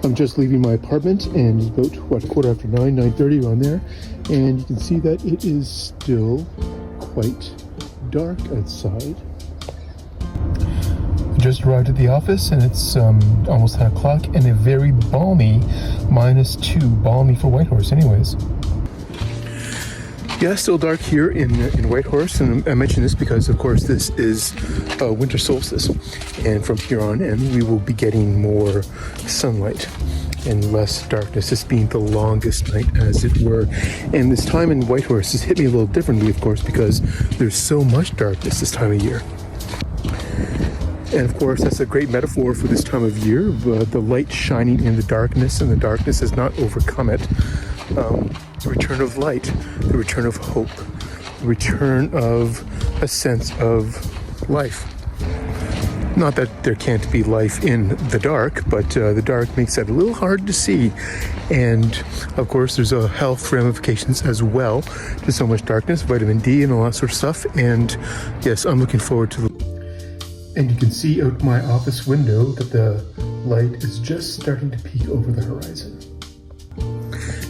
I'm just leaving my apartment, and it's about, what, 9:15, 9:30 around there. And you can see that it is still quite dark outside. I just arrived at the office, and it's almost 10 o'clock, and a very balmy -2, balmy for Whitehorse anyways. Yeah, still dark here in Whitehorse, and I mention this because, of course, this is winter solstice, and from here on in, we will be getting more sunlight and less darkness, this being the longest night, as it were. And this time in Whitehorse has hit me a little differently, of course, because there's so much darkness this time of year. And of course, that's a great metaphor for this time of year, the light shining in the darkness, and the darkness has not overcome it. The return of light, the return of hope, the return of a sense of life. Not that there can't be life in the dark, but the dark makes that a little hard to see. And of course, there's health ramifications as well to so much darkness, vitamin D and all that sort of stuff. And yes, I'm looking forward to and you can see out my office window that the light is just starting to peek over the horizon.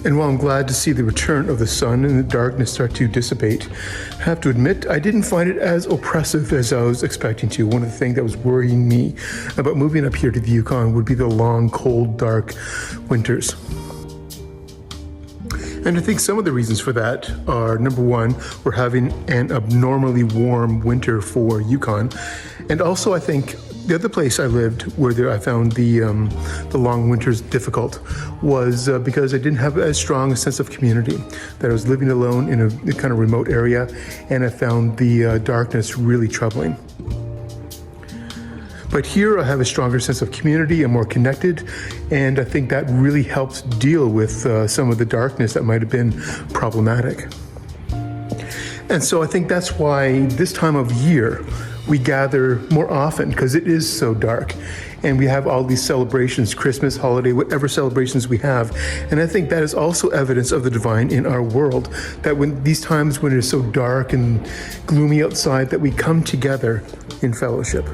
And while I'm glad to see the return of the sun and the darkness start to dissipate, I have to admit I didn't find it as oppressive as I was expecting to. One of the things that was worrying me about moving up here to the Yukon would be the long, cold, dark winters. And I think some of the reasons for that are, number one, we're having an abnormally warm winter for Yukon. And also I think the other place I lived where I found the long winters difficult was because I didn't have as strong a sense of community. That I was living alone in a kind of remote area, and I found the darkness really troubling. But here I have a stronger sense of community, I'm more connected, and I think that really helps deal with some of the darkness that might have been problematic. And so I think that's why this time of year we gather more often, because it is so dark. And we have all these celebrations, Christmas, holiday, whatever celebrations we have. And I think that is also evidence of the divine in our world, that when these times when it is so dark and gloomy outside, that we come together in fellowship.